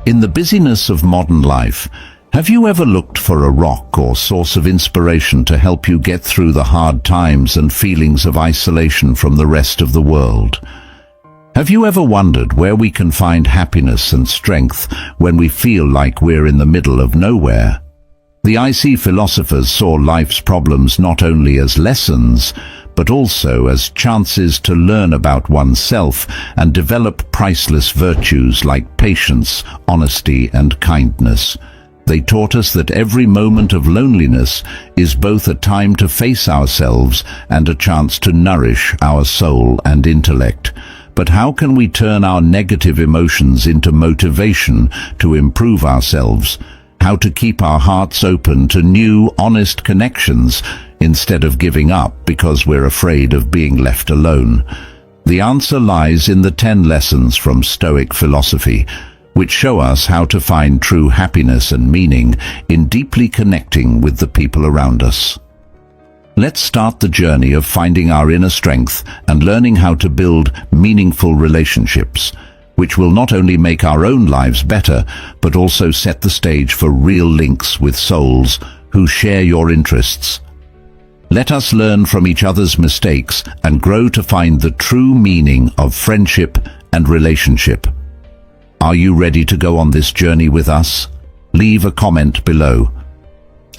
In the busyness of modern life, have you ever looked for a rock or source of inspiration to help you get through the hard times and feelings of isolation from the rest of the world? Have you ever wondered where we can find happiness and strength when we feel like we're in the middle of nowhere? The IC philosophers saw life's problems not only as lessons, but also as chances to learn about oneself and develop priceless virtues like patience, honesty, and kindness. They taught us that every moment of loneliness is both a time to face ourselves and a chance to nourish our soul and intellect. But how can we turn our negative emotions into motivation to improve ourselves? How to keep our hearts open to new, honest connections instead of giving up because we're afraid of being left alone? The answer lies in the 10 lessons from Stoic philosophy, which show us how to find true happiness and meaning in deeply connecting with the people around us. Let's start the journey of finding our inner strength and learning how to build meaningful relationships, which will not only make our own lives better, but also set the stage for real links with souls who share your interests. Let us learn from each other's mistakes and grow to find the true meaning of friendship and relationship. Are you ready to go on this journey with us? Leave a comment below.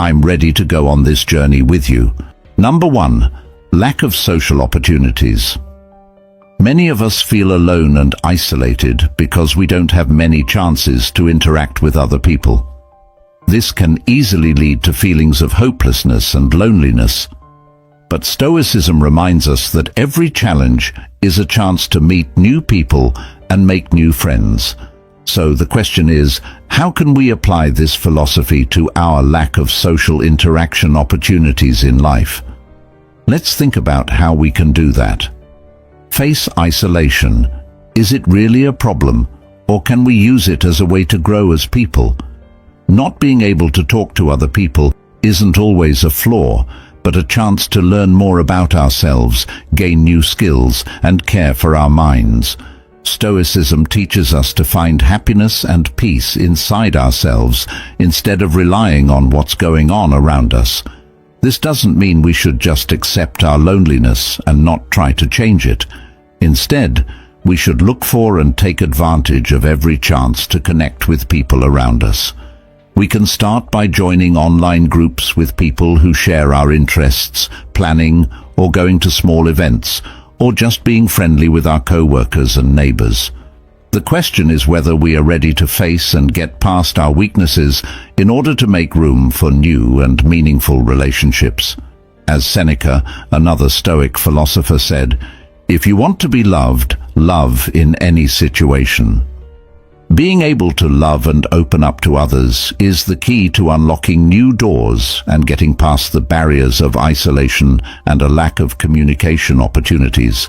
I'm ready to go on this journey with you. Number 1. Lack of social opportunities. Many of us feel alone and isolated because we don't have many chances to interact with other people. This can easily lead to feelings of hopelessness and loneliness. But Stoicism reminds us that every challenge is a chance to meet new people and make new friends. So the question is, how can we apply this philosophy to our lack of social interaction opportunities in life? Let's think about how we can do that. Face isolation. Is it really a problem, or can we use it as a way to grow as people? Not being able to talk to other people isn't always a flaw, but a chance to learn more about ourselves, gain new skills, and care for our minds. Stoicism teaches us to find happiness and peace inside ourselves instead of relying on what's going on around us. This doesn't mean we should just accept our loneliness and not try to change it. Instead, we should look for and take advantage of every chance to connect with people around us. We can start by joining online groups with people who share our interests, planning or going to small events, or just being friendly with our co-workers and neighbors. The question is whether we are ready to face and get past our weaknesses in order to make room for new and meaningful relationships. As Seneca, another Stoic philosopher, said, "If you want to be loved, love in any situation." Being able to love and open up to others is the key to unlocking new doors and getting past the barriers of isolation and a lack of communication opportunities.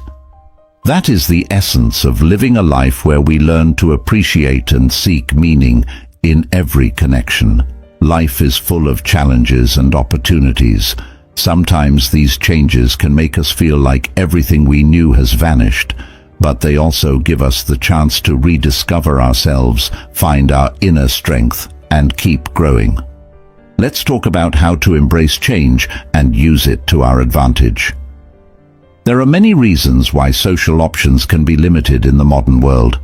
That is the essence of living a life where we learn to appreciate and seek meaning in every connection. Life is full of challenges and opportunities. Sometimes these changes can make us feel like everything we knew has vanished, but they also give us the chance to rediscover ourselves, find our inner strength, and keep growing. Let's talk about how to embrace change and use it to our advantage. There are many reasons why social options can be limited in the modern world.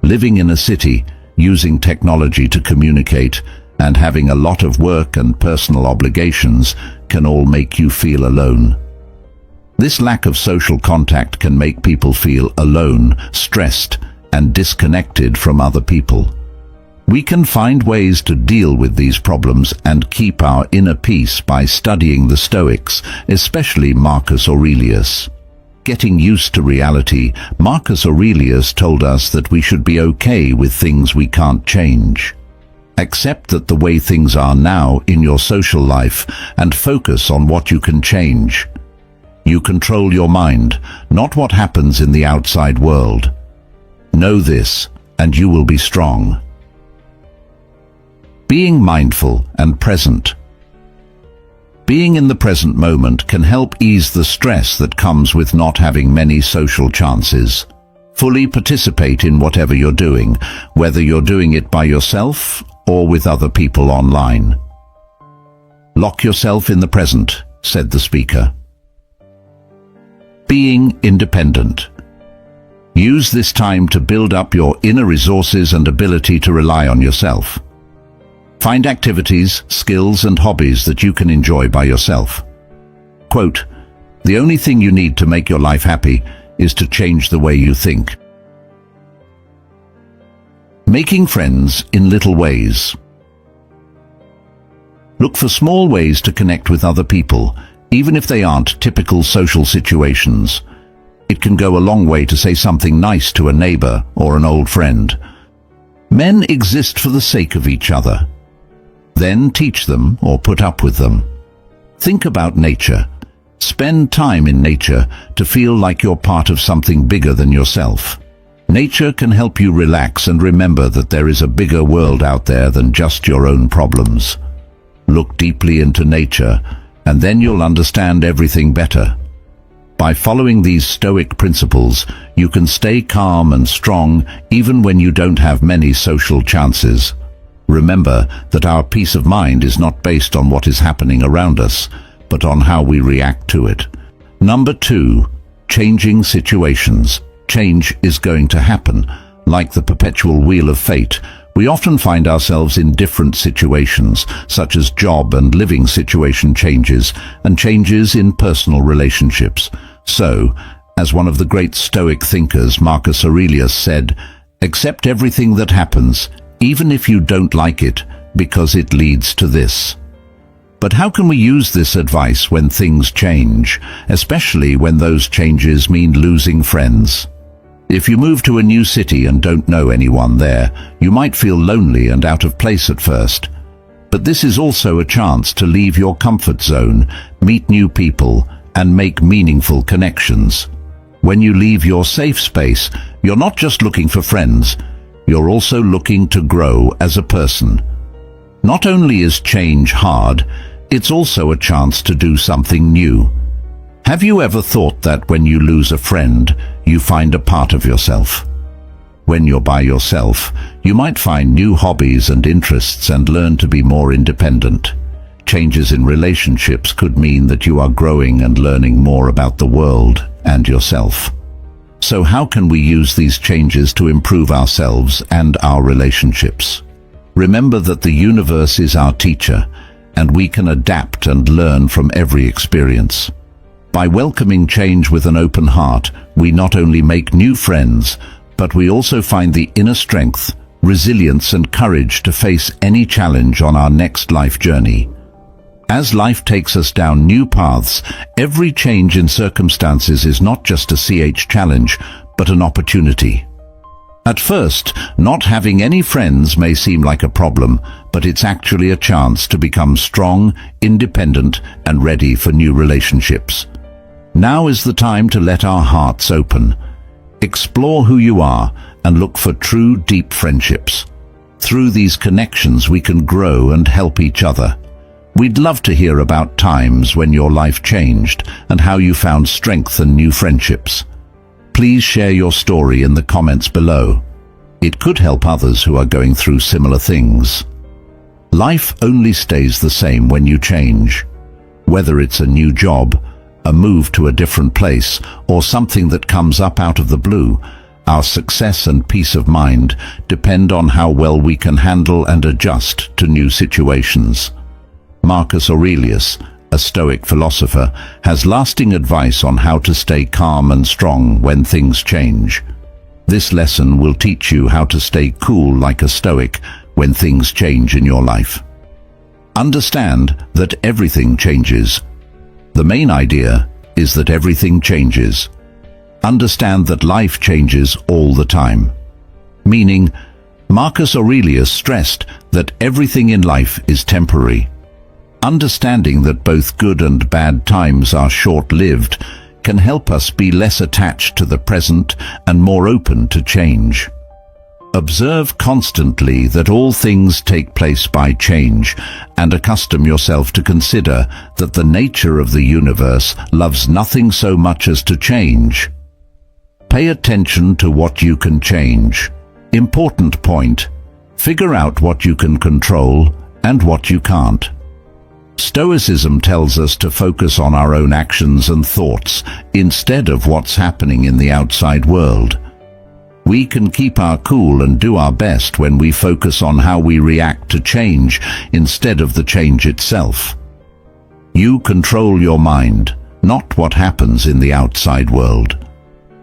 Living in a city, using technology to communicate, and having a lot of work and personal obligations can all make you feel alone. This lack of social contact can make people feel alone, stressed, and disconnected from other people. We can find ways to deal with these problems and keep our inner peace by studying the Stoics, especially Marcus Aurelius. Getting used to reality, Marcus Aurelius told us that we should be okay with things we can't change. Accept that the way things are now in your social life and focus on what you can change. You control your mind, not what happens in the outside world. Know this, and you will be strong. Being mindful and present. Being in the present moment can help ease the stress that comes with not having many social chances. Fully participate in whatever you're doing, whether you're doing it by yourself or with other people online. Lock yourself in the present, said the speaker. Being independent. Use this time to build up your inner resources and ability to rely on yourself. Find activities, skills, and hobbies that you can enjoy by yourself. Quote, "The only thing you need to make your life happy is to change the way you think." Making friends in little ways. Look for small ways to connect with other people, even if they aren't typical social situations. It can go a long way to say something nice to a neighbor or an old friend. Men exist for the sake of each other. Then teach them or put up with them. Think about nature. Spend time in nature to feel like you're part of something bigger than yourself. Nature can help you relax and remember that there is a bigger world out there than just your own problems. Look deeply into nature, and then you'll understand everything better. By following these Stoic principles, you can stay calm and strong even when you don't have many social chances. Remember that our peace of mind is not based on what is happening around us, but on how we react to it. Number 2, changing situations. Change is going to happen. Like the perpetual wheel of fate, we often find ourselves in different situations, such as job and living situation changes, and changes in personal relationships. So, as one of the great Stoic thinkers, Marcus Aurelius, said, "Accept everything that happens, even if you don't like it, because it leads to this." But how can we use this advice when things change, especially when those changes mean losing friends? If you move to a new city and don't know anyone there, you might feel lonely and out of place at first. But this is also a chance to leave your comfort zone, meet new people, and make meaningful connections. When you leave your safe space, you're not just looking for friends, you're also looking to grow as a person. Not only is change hard, it's also a chance to do something new. Have you ever thought that when you lose a friend, you find a part of yourself? When you're by yourself, you might find new hobbies and interests and learn to be more independent. Changes in relationships could mean that you are growing and learning more about the world and yourself. So how can we use these changes to improve ourselves and our relationships? Remember that the universe is our teacher, and we can adapt and learn from every experience. By welcoming change with an open heart, we not only make new friends, but we also find the inner strength, resilience, and courage to face any challenge on our next life journey. As life takes us down new paths, every change in circumstances is not just a challenge, but an opportunity. At first, not having any friends may seem like a problem, but it's actually a chance to become strong, independent, and ready for new relationships. Now is the time to let our hearts open. Explore who you are and look for true, deep friendships. Through these connections, we can grow and help each other. We'd love to hear about times when your life changed and how you found strength and new friendships. Please share your story in the comments below. It could help others who are going through similar things. Life only stays the same when you change. Whether it's a new job, a move to a different place, or something that comes up out of the blue, our success and peace of mind depend on how well we can handle and adjust to new situations. Marcus Aurelius, a Stoic philosopher, has lasting advice on how to stay calm and strong when things change. This lesson will teach you how to stay cool like a Stoic when things change in your life. Understand that everything changes. The main idea is that everything changes. Understand that life changes all the time. Meaning, Marcus Aurelius stressed that everything in life is temporary. Understanding that both good and bad times are short-lived can help us be less attached to the present and more open to change. Observe constantly that all things take place by change, and accustom yourself to consider that the nature of the universe loves nothing so much as to change. Pay attention to what you can change. Important point. Figure out what you can control and what you can't. Stoicism tells us to focus on our own actions and thoughts instead of what's happening in the outside world. We can keep our cool and do our best when we focus on how we react to change instead of the change itself. You control your mind, not what happens in the outside world.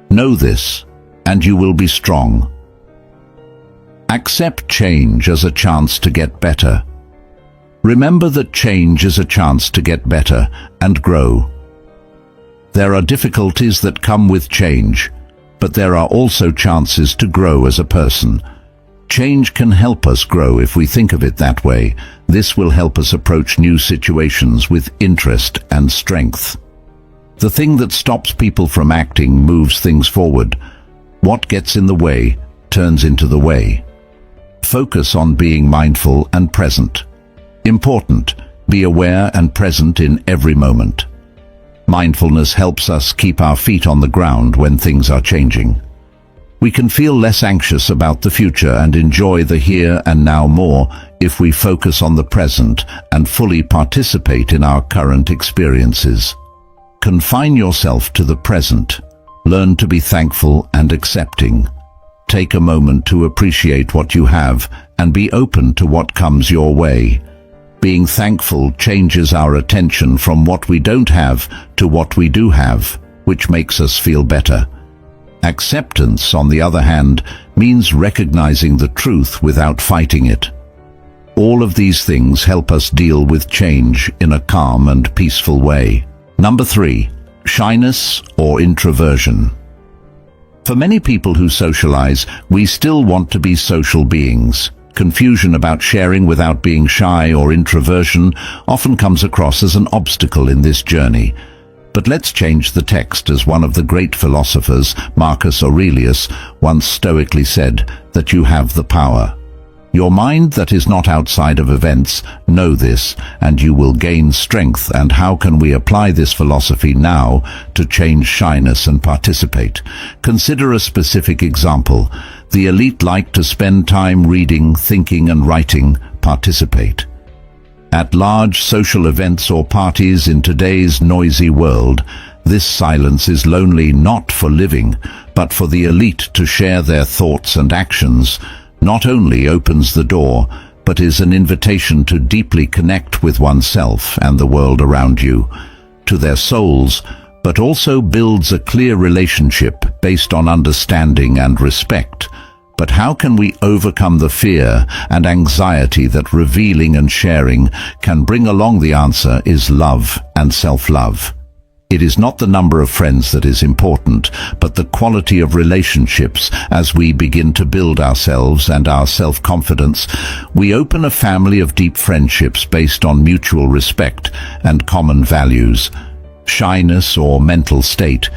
Know this, and you will be strong. Accept change as a chance to get better. Remember that change is a chance to get better and grow. There are difficulties that come with change, but there are also chances to grow as a person. Change can help us grow if we think of it that way. This will help us approach new situations with interest and strength. The thing that stops people from acting moves things forward. What gets in the way turns into the way. Focus on being mindful and present. Important, be aware and present in every moment. Mindfulness helps us keep our feet on the ground when things are changing. We can feel less anxious about the future and enjoy the here and now more if we focus on the present and fully participate in our current experiences. Confine yourself to the present. Learn to be thankful and accepting. Take a moment to appreciate what you have and be open to what comes your way. Being thankful changes our attention from what we don't have to what we do have, which makes us feel better. Acceptance, on the other hand, means recognizing the truth without fighting it. All of these things help us deal with change in a calm and peaceful way. Number 3, shyness or introversion. For many people who socialize, we still want to be social beings. Confusion about sharing without being shy or introversion often comes across as an obstacle in this journey. But let's change the text, as one of the great philosophers, Marcus Aurelius, once stoically said that you have the power. Your mind that is not outside of events, know this, and you will gain strength. And how can we apply this philosophy now to change shyness and participate? Consider a specific example. The elite like to spend time reading, thinking and writing. Participate. At large social events or parties in today's noisy world, this silence is lonely, not for living, but for the elite to share their thoughts and actions. Not only opens the door, but is an invitation to deeply connect with oneself and the world around you, to their souls, but also builds a clear relationship based on understanding and respect. But how can we overcome the fear and anxiety that revealing and sharing can bring along? The answer is love and self-love. It is not the number of friends that is important, but the quality of relationships. As we begin to build ourselves and our self-confidence, we open a family of deep friendships based on mutual respect and common values. Shyness or mental state,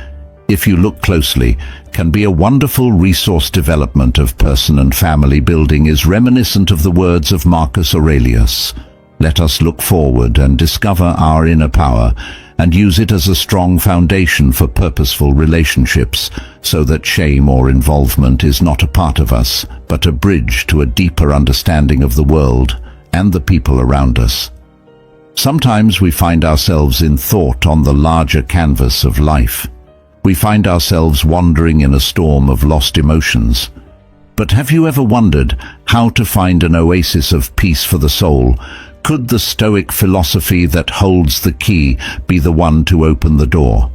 if you look closely, can be a wonderful resource. Development of person and family building is reminiscent of the words of Marcus Aurelius. Let us look forward and discover our inner power and use it as a strong foundation for purposeful relationships, so that shame or involvement is not a part of us, but a bridge to a deeper understanding of the world and the people around us. Sometimes we find ourselves in thought on the larger canvas of life. We find ourselves wandering in a storm of lost emotions. But have you ever wondered how to find an oasis of peace for the soul? Could the Stoic philosophy that holds the key be the one to open the door?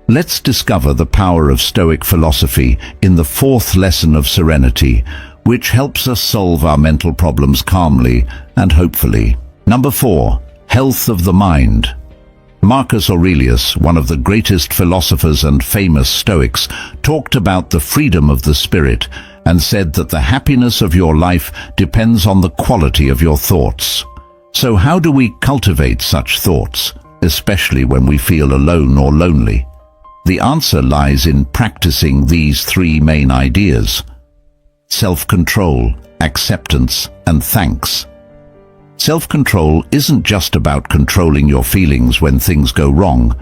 Let's discover the power of Stoic philosophy in the 4th lesson of serenity, which helps us solve our mental problems calmly and hopefully. Number 4, health of the mind. Marcus Aurelius, one of the greatest philosophers and famous Stoics, talked about the freedom of the spirit and said that the happiness of your life depends on the quality of your thoughts. So how do we cultivate such thoughts, especially when we feel alone or lonely? The answer lies in practicing these 3 main ideas: self-control, acceptance, and thanks. Self-control isn't just about controlling your feelings when things go wrong.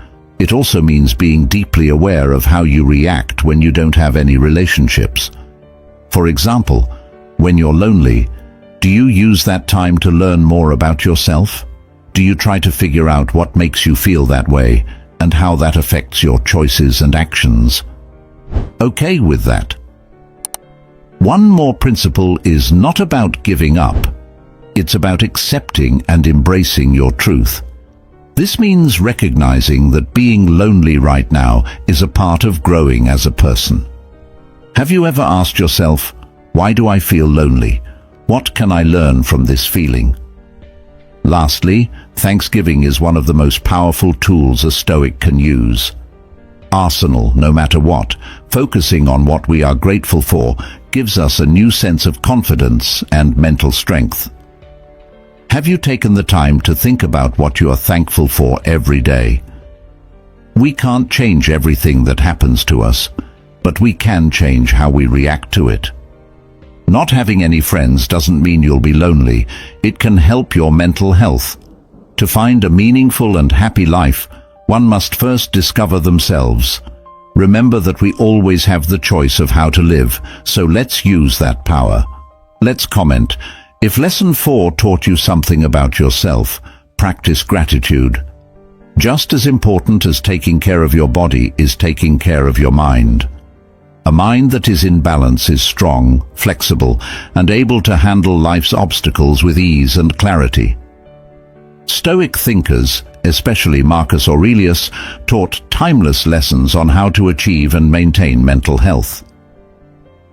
It also means being deeply aware of how you react when you don't have any relationships. For example, when you're lonely, do you use that time to learn more about yourself? Do you try to figure out what makes you feel that way and how that affects your choices and actions? Okay with that. One more principle is not about giving up. It's about accepting and embracing your truth. This means recognizing that being lonely right now is a part of growing as a person. Have you ever asked yourself, why do I feel lonely? What can I learn from this feeling? Lastly, thanksgiving is one of the most powerful tools a Stoic can use. Arsenal, no matter what, focusing on what we are grateful for gives us a new sense of confidence and mental strength. Have you taken the time to think about what you are thankful for every day? We can't change everything that happens to us, but we can change how we react to it. Not having any friends doesn't mean you'll be lonely. It can help your mental health. To find a meaningful and happy life, one must first discover themselves. Remember that we always have the choice of how to live, so let's use that power. Let's comment. If Lesson 4 taught you something about yourself, practice gratitude. Just as important as taking care of your body is taking care of your mind. A mind that is in balance is strong, flexible, and able to handle life's obstacles with ease and clarity. Stoic thinkers, especially Marcus Aurelius, taught timeless lessons on how to achieve and maintain mental health.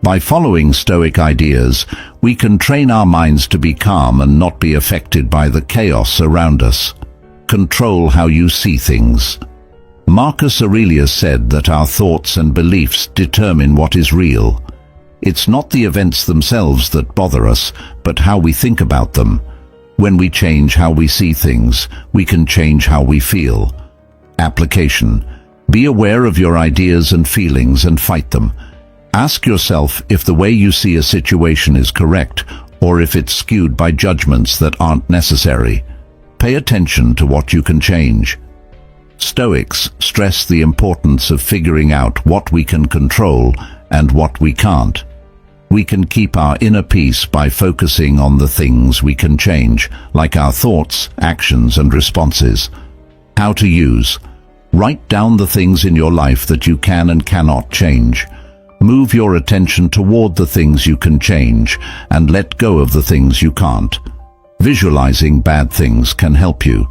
By following Stoic ideas, we can train our minds to be calm and not be affected by the chaos around us. Control how you see things. Marcus Aurelius said that our thoughts and beliefs determine what is real. It's not the events themselves that bother us, but how we think about them. When we change how we see things, we can change how we feel. Application. Be aware of your ideas and feelings and fight them. Ask yourself if the way you see a situation is correct, or if it's skewed by judgments that aren't necessary. Pay attention to what you can change. Stoics stress the importance of figuring out what we can control and what we can't. We can keep our inner peace by focusing on the things we can change, like our thoughts, actions, and responses. How to use. Write down the things in your life that you can and cannot change. Move your attention toward the things you can change and let go of the things you can't. Visualizing bad things can help you.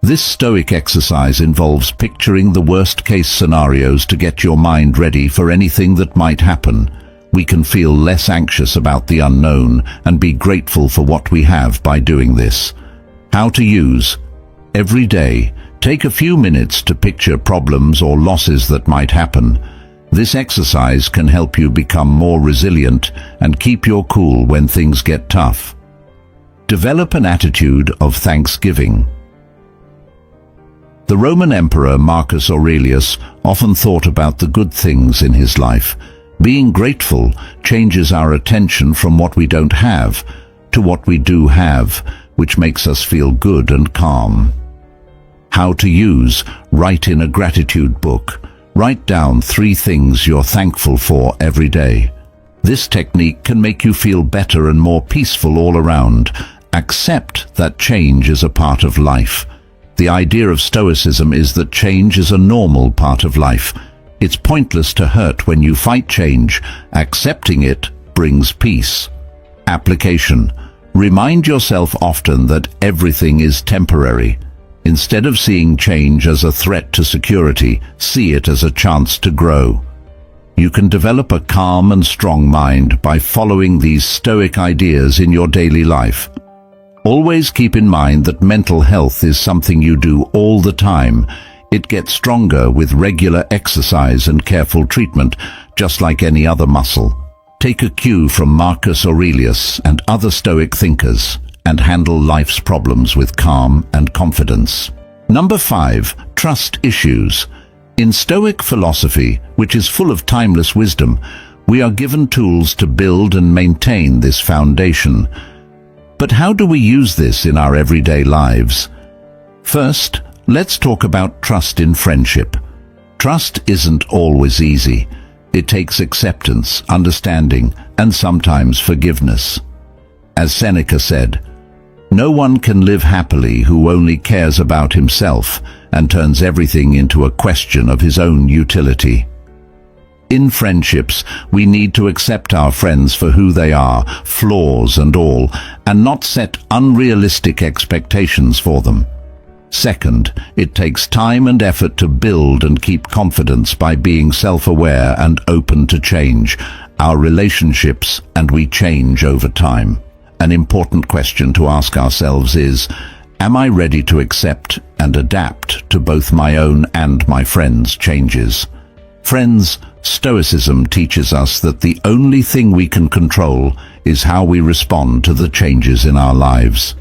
This Stoic exercise involves picturing the worst-case scenarios to get your mind ready for anything that might happen. We can feel less anxious about the unknown and be grateful for what we have by doing this. How to use. Every day, take a few minutes to picture problems or losses that might happen. This exercise can help you become more resilient and keep your cool when things get tough. Develop an attitude of thanksgiving. The Roman Emperor Marcus Aurelius often thought about the good things in his life. Being grateful changes our attention from what we don't have to what we do have, which makes us feel good and calm. How to use. Write in a gratitude book. Write down 3 things you're thankful for every day. This technique can make you feel better and more peaceful all around. Accept that change is a part of life. The idea of Stoicism is that change is a normal part of life. It's pointless to hurt when you fight change. Accepting it brings peace. Application. Remind yourself often that everything is temporary. Instead of seeing change as a threat to security, see it as a chance to grow. You can develop a calm and strong mind by following these Stoic ideas in your daily life. Always keep in mind that mental health is something you do all the time. It gets stronger with regular exercise and careful treatment, just like any other muscle. Take a cue from Marcus Aurelius and other Stoic thinkers and handle life's problems with calm and confidence. Number 5. Trust issues. In Stoic philosophy, which is full of timeless wisdom, we are given tools to build and maintain this foundation. But how do we use this in our everyday lives? First, Let's talk about trust in friendship. Trust isn't always easy. It takes acceptance, understanding, and sometimes forgiveness. As Seneca said, "No one can live happily who only cares about himself and turns everything into a question of his own utility." In friendships, we need to accept our friends for who they are, flaws and all, and not set unrealistic expectations for them. Second, it takes time and effort to build and keep confidence by being self-aware and open to change. Our relationships and we change over time. An important question to ask ourselves is, am I ready to accept and adapt to both my own and my friends' changes? Friends, Stoicism teaches us that the only thing we can control is how we respond to the changes in our lives.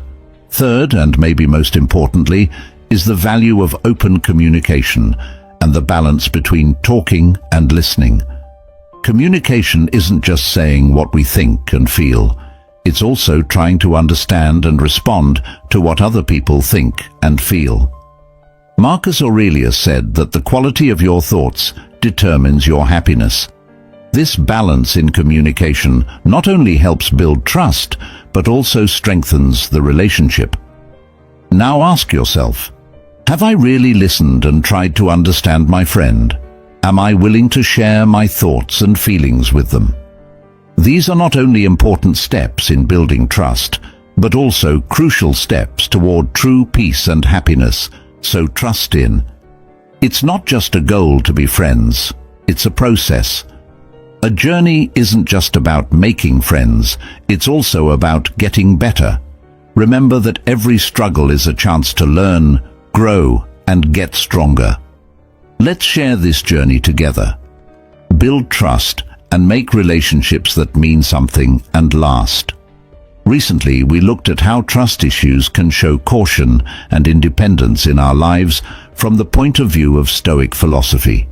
Third, and maybe most importantly, is the value of open communication and the balance between talking and listening. Communication isn't just saying what we think and feel. It's also trying to understand and respond to what other people think and feel. Marcus Aurelius said that the quality of your thoughts determines your happiness. This balance in communication not only helps build trust, but also strengthens the relationship. Now ask yourself, have I really listened and tried to understand my friend? Am I willing to share my thoughts and feelings with them? These are not only important steps in building trust, but also crucial steps toward true peace and happiness, so trust in. It's not just a goal to be friends, it's a process. A journey isn't just about making friends, it's also about getting better. Remember that every struggle is a chance to learn, grow, and get stronger. Let's share this journey together. Build trust and make relationships that mean something and last. Recently, we looked at how trust issues can show caution and independence in our lives from the point of view of Stoic philosophy.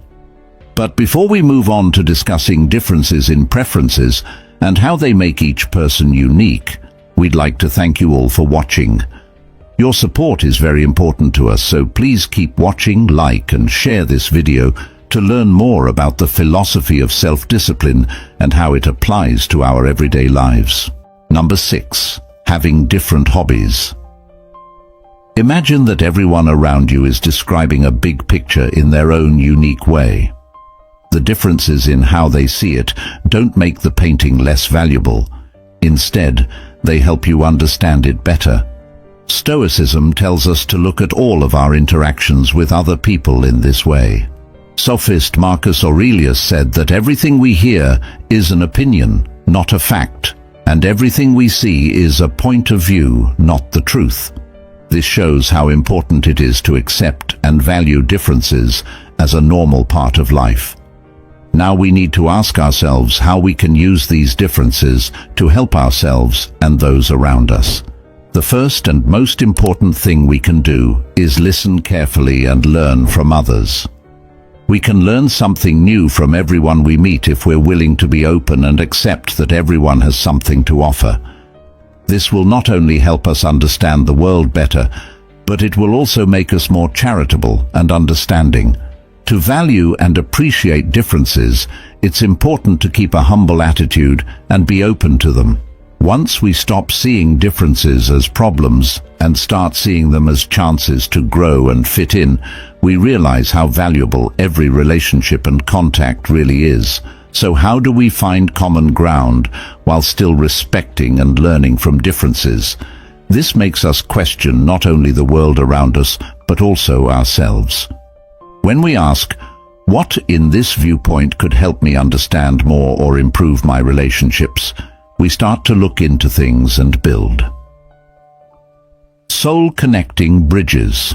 But before we move on to discussing differences in preferences and how they make each person unique, we'd like to thank you all for watching. Your support is very important to us, so please keep watching, like and share this video to learn more about the philosophy of self-discipline and how it applies to our everyday lives. Number 6. Having different hobbies. Imagine that everyone around you is describing a big picture in their own unique way. The differences in how they see it don't make the painting less valuable. Instead, they help you understand it better. Stoicism tells us to look at all of our interactions with other people in this way. Sophist Marcus Aurelius said that everything we hear is an opinion, not a fact, and everything we see is a point of view, not the truth. This shows how important it is to accept and value differences as a normal part of life. Now we need to ask ourselves how we can use these differences to help ourselves and those around us. The first and most important thing we can do is listen carefully and learn from others. We can learn something new from everyone we meet if we're willing to be open and accept that everyone has something to offer. This will not only help us understand the world better, but it will also make us more charitable and understanding. To value and appreciate differences, it's important to keep a humble attitude and be open to them. Once we stop seeing differences as problems and start seeing them as chances to grow and fit in, we realize how valuable every relationship and contact really is. So how do we find common ground while still respecting and learning from differences? This makes us question not only the world around us, but also ourselves. When we ask, what in this viewpoint could help me understand more or improve my relationships, we start to look into things and build. Soul-connecting bridges.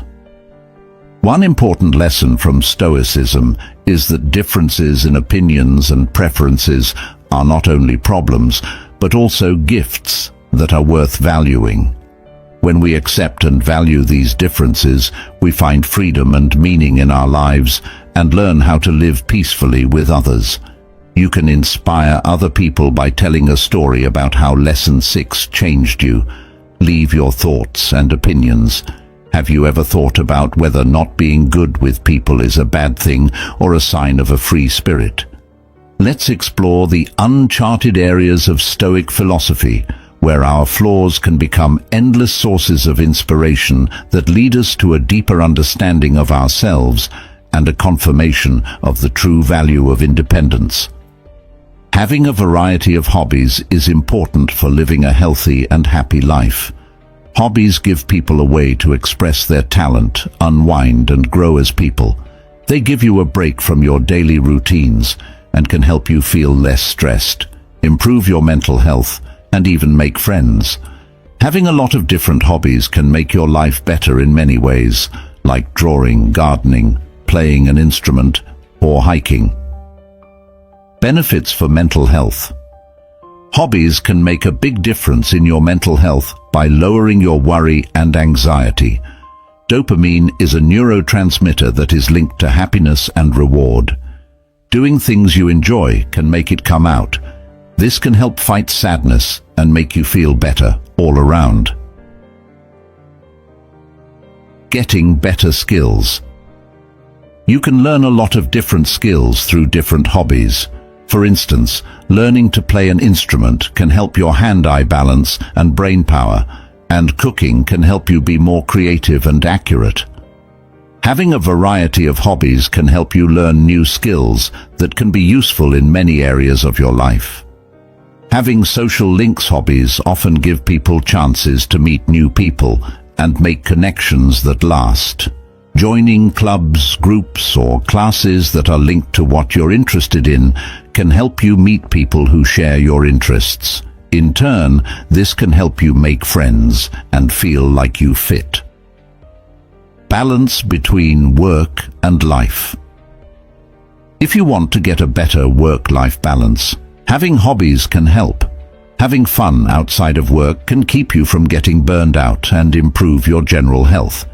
One important lesson from Stoicism is that differences in opinions and preferences are not only problems, but also gifts that are worth valuing. When we accept and value these differences, we find freedom and meaning in our lives and learn how to live peacefully with others. You can inspire other people by telling a story about how Lesson 6 changed you. Leave your thoughts and opinions. Have you ever thought about whether not being good with people is a bad thing or a sign of a free spirit? Let's explore the uncharted areas of Stoic philosophy, where our flaws can become endless sources of inspiration that lead us to a deeper understanding of ourselves and a confirmation of the true value of independence. Having a variety of hobbies is important for living a healthy and happy life. Hobbies give people a way to express their talent, unwind, and grow as people. They give you a break from your daily routines and can help you feel less stressed, improve your mental health, and even make friends. Having a lot of different hobbies can make your life better in many ways, like drawing, gardening, playing an instrument, or hiking. Benefits for mental health. Hobbies can make a big difference in your mental health by lowering your worry and anxiety. Dopamine is a neurotransmitter that is linked to happiness and reward. Doing things you enjoy can make it come out. This can help fight sadness and make you feel better all around. Getting better skills. You can learn a lot of different skills through different hobbies. For instance, learning to play an instrument can help your hand-eye balance and brain power, and cooking can help you be more creative and accurate. Having a variety of hobbies can help you learn new skills that can be useful in many areas of your life. Having social links hobbies often give people chances to meet new people and make connections that last. Joining clubs, groups, or classes that are linked to what you're interested in can help you meet people who share your interests. In turn, this can help you make friends and feel like you fit. Balance between work and life. If you want to get a better work-life balance, having hobbies can help. Having fun outside of work can keep you from getting burned out and improve your general health.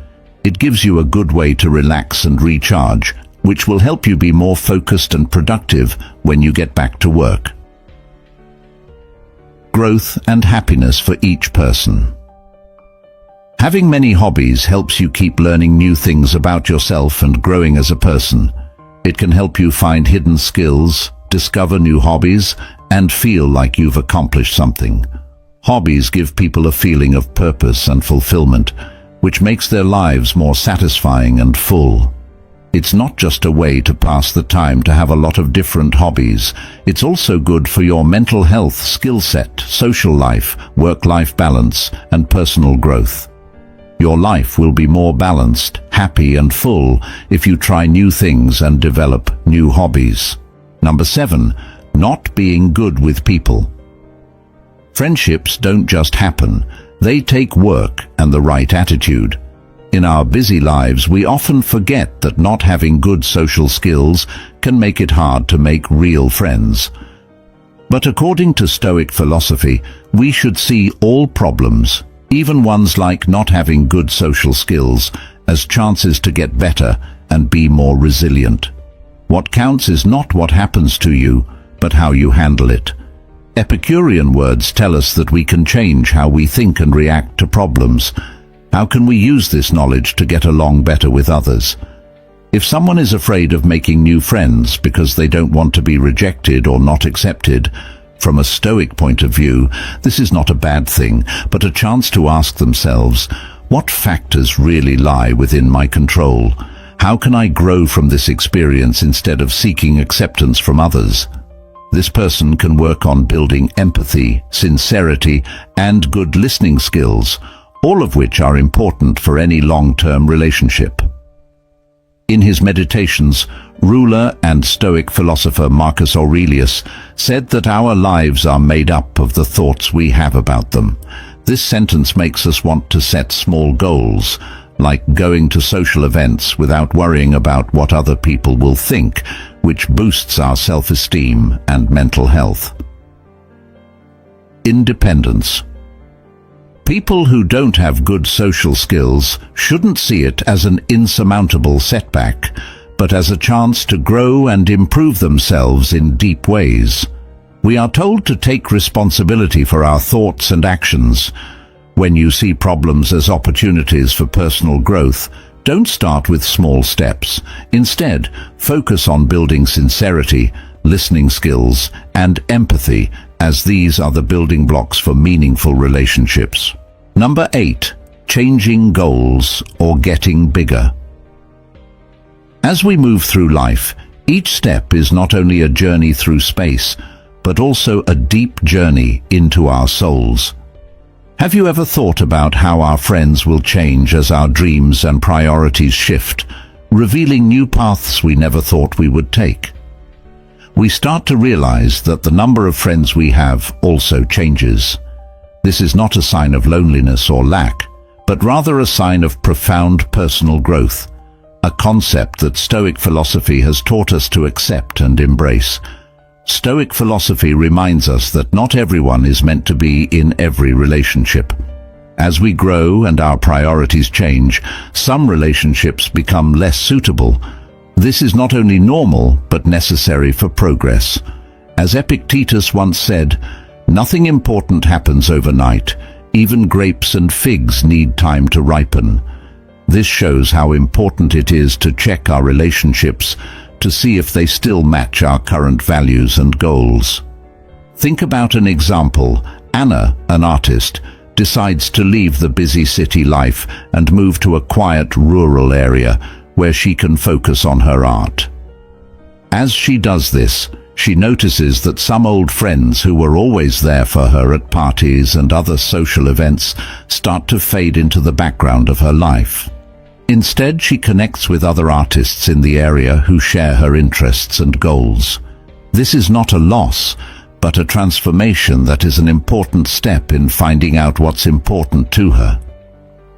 It gives you a good way to relax and recharge, which will help you be more focused and productive when you get back to work. Growth and happiness for each person. Having many hobbies helps you keep learning new things about yourself and growing as a person. It can help you find hidden skills, discover new hobbies, and feel like you've accomplished something. Hobbies give people a feeling of purpose and fulfillment, which makes their lives more satisfying and full. It's not just a way to pass the time to have a lot of different hobbies. It's also good for your mental health, skill set, social life, work-life balance, and personal growth. Your life will be more balanced, happy, and full if you try new things and develop new hobbies. Number 7, not being good with people. Friendships don't just happen. They take work and the right attitude. In our busy lives, we often forget that not having good social skills can make it hard to make real friends. But according to Stoic philosophy, we should see all problems, even ones like not having good social skills, as chances to get better and be more resilient. What counts is not what happens to you, but how you handle it. Epicurean words tell us that we can change how we think and react to problems. How can we use this knowledge to get along better with others? If someone is afraid of making new friends because they don't want to be rejected or not accepted, from a Stoic point of view, this is not a bad thing, but a chance to ask themselves, what factors really lie within my control? How can I grow from this experience instead of seeking acceptance from others? This person can work on building empathy, sincerity, and good listening skills, all of which are important for any long-term relationship. In his Meditations, ruler and Stoic philosopher Marcus Aurelius said that our lives are made up of the thoughts we have about them. This sentence makes us want to set small goals, like going to social events without worrying about what other people will think, which boosts our self-esteem and mental health. Independence. People who don't have good social skills shouldn't see it as an insurmountable setback, but as a chance to grow and improve themselves in deep ways. We are told to take responsibility for our thoughts and actions. When you see problems as opportunities for personal growth, don't start with small steps. Instead, focus on building sincerity, listening skills, and empathy, as these are the building blocks for meaningful relationships. Number 8. Changing goals or getting bigger. As we move through life, each step is not only a journey through space, but also a deep journey into our souls. Have you ever thought about how our friends will change as our dreams and priorities shift, revealing new paths we never thought we would take? We start to realize that the number of friends we have also changes. This is not a sign of loneliness or lack, but rather a sign of profound personal growth, a concept that Stoic philosophy has taught us to accept and embrace. Stoic philosophy reminds us that not everyone is meant to be in every relationship. As we grow and our priorities change, some relationships become less suitable. This is not only normal, but necessary for progress. As Epictetus once said, "Nothing important happens overnight. Even grapes and figs need time to ripen." This shows how important it is to check our relationships to see if they still match our current values and goals. Think about an example. Anna, an artist, decides to leave the busy city life and move to a quiet rural area where she can focus on her art. As she does this, she notices that some old friends who were always there for her at parties and other social events start to fade into the background of her life. Instead, she connects with other artists in the area who share her interests and goals. This is not a loss, but a transformation that is an important step in finding out what's important to her.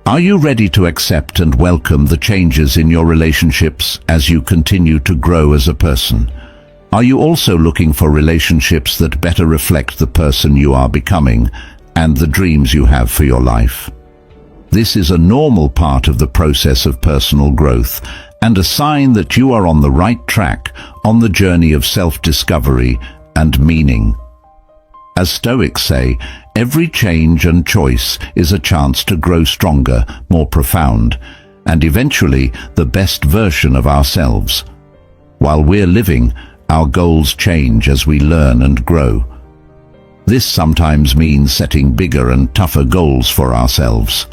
Are you ready to accept and welcome the changes in your relationships as you continue to grow as a person? Are you also looking for relationships that better reflect the person you are becoming and the dreams you have for your life? This is a normal part of the process of personal growth and a sign that you are on the right track on the journey of self-discovery and meaning. As Stoics say, every change and choice is a chance to grow stronger, more profound, and eventually the best version of ourselves. While we're living, our goals change as we learn and grow. This sometimes means setting bigger and tougher goals for ourselves.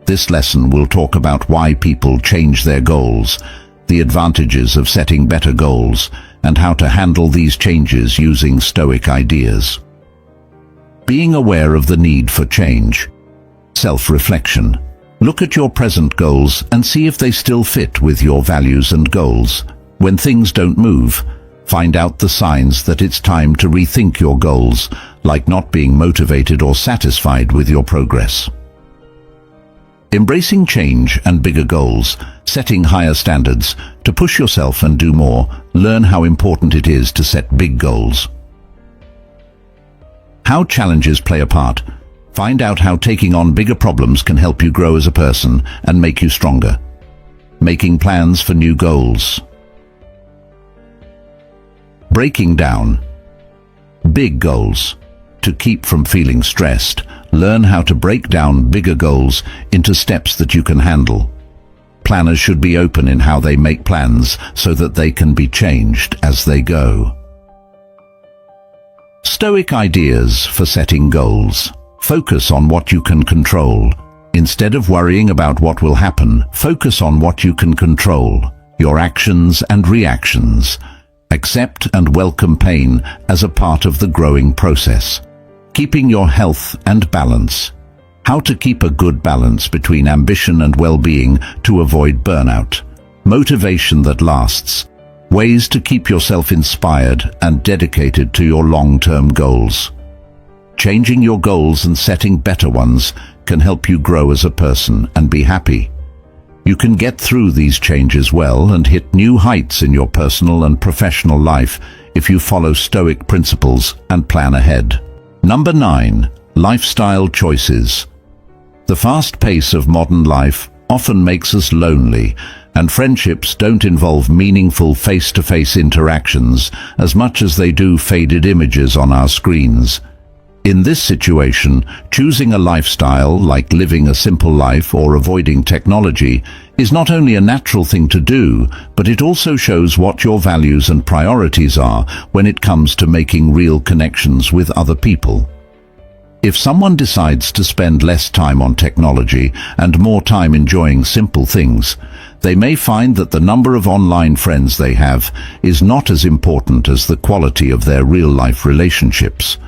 This lesson will talk about why people change their goals, the advantages of setting better goals, and how to handle these changes using Stoic ideas. Being aware of the need for change. Self-reflection. Look at your present goals and see if they still fit with your values and goals. When things don't move, find out the signs that it's time to rethink your goals, like not being motivated or satisfied with your progress. Embracing change and bigger goals, setting higher standards, to push yourself and do more. Learn how important it is to set big goals. How challenges play a part. Find out how taking on bigger problems can help you grow as a person and make you stronger. Making plans for new goals. Breaking down big goals. To keep from feeling stressed, learn how to break down bigger goals into steps that you can handle. Planners should be open in how they make plans so that they can be changed as they go. Stoic ideas for setting goals. Focus on what you can control. Instead of worrying about what will happen, focus on what you can control, your actions and reactions. Accept and welcome pain as a part of the growing process. Keeping your health and balance. How to keep a good balance between ambition and well-being to avoid burnout. Motivation that lasts. Ways to keep yourself inspired and dedicated to your long-term goals. Changing your goals and setting better ones can help you grow as a person and be happy. You can get through these changes well and hit new heights in your personal and professional life if you follow Stoic principles and plan ahead. Number 9. Lifestyle choices. The fast pace of modern life often makes us lonely, and friendships don't involve meaningful face-to-face interactions as much as they do faded images on our screens. In this situation, choosing a lifestyle like living a simple life or avoiding technology is not only a natural thing to do, but it also shows what your values and priorities are when it comes to making real connections with other people. If someone decides to spend less time on technology and more time enjoying simple things, they may find that the number of online friends they have is not as important as the quality of their real-life relationships.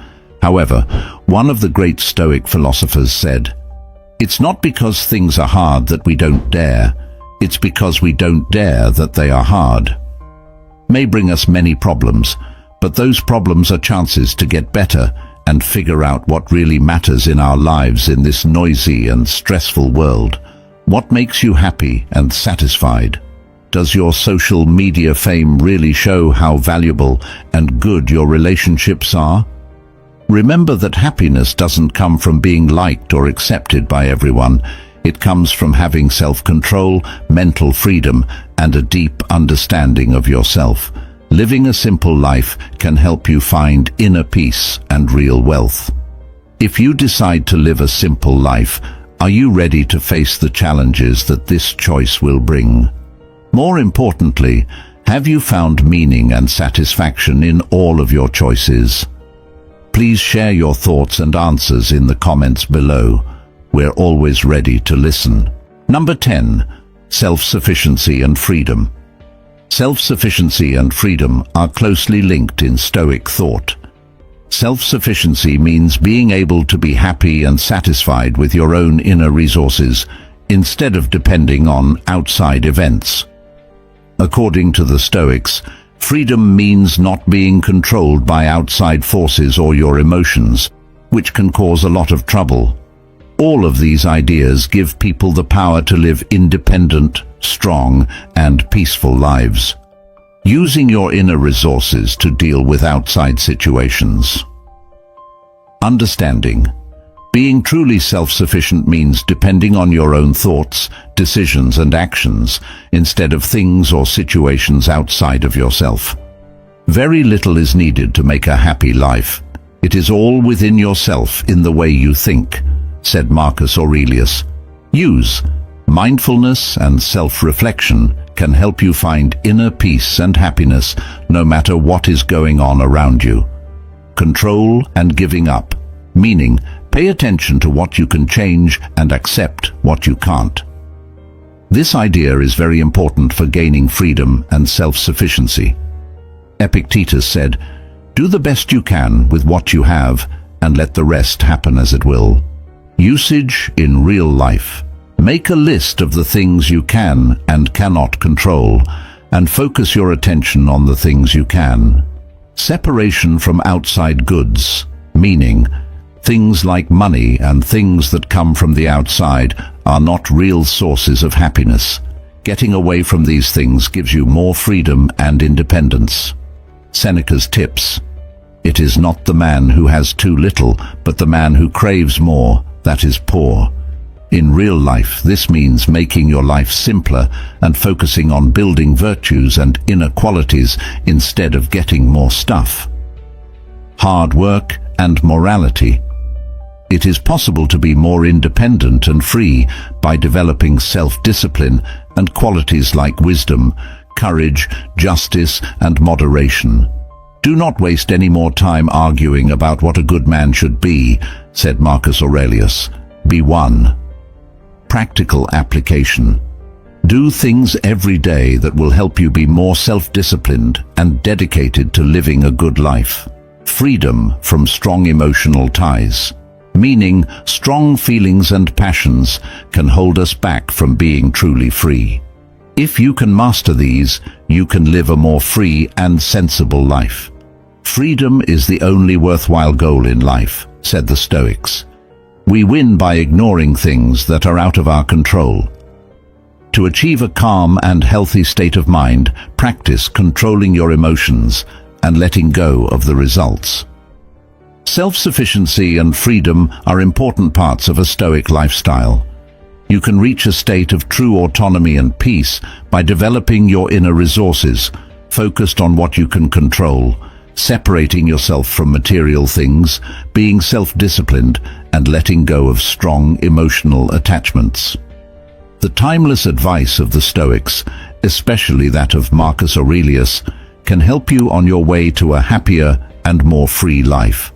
However, one of the great Stoic philosophers said, "It's not because things are hard that we don't dare, it's because we don't dare that they are hard." May bring us many problems, but those problems are chances to get better and figure out what really matters in our lives in this noisy and stressful world. What makes you happy and satisfied? Does your social media fame really show how valuable and good your relationships are? Remember that happiness doesn't come from being liked or accepted by everyone. It comes from having self-control, mental freedom, and a deep understanding of yourself. Living a simple life can help you find inner peace and real wealth. If you decide to live a simple life, are you ready to face the challenges that this choice will bring? More importantly, have you found meaning and satisfaction in all of your choices? Please share your thoughts and answers in the comments below. We're always ready to listen. Number 10. Self-sufficiency and freedom. Self-sufficiency and freedom are closely linked in Stoic thought. Self-sufficiency means being able to be happy and satisfied with your own inner resources, instead of depending on outside events. According to the Stoics, freedom means not being controlled by outside forces or your emotions, which can cause a lot of trouble. All of these ideas give people the power to live independent, strong, and peaceful lives, using your inner resources to deal with outside situations. Understanding. Being truly self-sufficient means depending on your own thoughts, decisions, and actions, instead of things or situations outside of yourself. Very little is needed to make a happy life. It is all within yourself in the way you think, said Marcus Aurelius. Use mindfulness and self-reflection can help you find inner peace and happiness no matter what is going on around you. Control and giving up, meaning pay attention to what you can change and accept what you can't. This idea is very important for gaining freedom and self-sufficiency. Epictetus said, "Do the best you can with what you have and let the rest happen as it will." Usage in real life. Make a list of the things you can and cannot control, and focus your attention on the things you can. Separation from outside goods, meaning things like money and things that come from the outside are not real sources of happiness. Getting away from these things gives you more freedom and independence. Seneca's tips. It is not the man who has too little, but the man who craves more that is poor. In real life, this means making your life simpler and focusing on building virtues and inner qualities instead of getting more stuff. Hard work and morality. It is possible to be more independent and free by developing self-discipline and qualities like wisdom, courage, justice, and moderation. Do not waste any more time arguing about what a good man should be, said Marcus Aurelius. Be one. Practical application. Do things every day that will help you be more self-disciplined and dedicated to living a good life. Freedom from strong emotional ties, meaning strong feelings and passions can hold us back from being truly free. If you can master these, you can live a more free and sensible life. Freedom is the only worthwhile goal in life, said the Stoics. We win by ignoring things that are out of our control. To achieve a calm and healthy state of mind, practice controlling your emotions and letting go of the results. Self-sufficiency and freedom are important parts of a Stoic lifestyle. You can reach a state of true autonomy and peace by developing your inner resources, focused on what you can control, separating yourself from material things, being self-disciplined, and letting go of strong emotional attachments. The timeless advice of the Stoics, especially that of Marcus Aurelius, can help you on your way to a happier and more free life.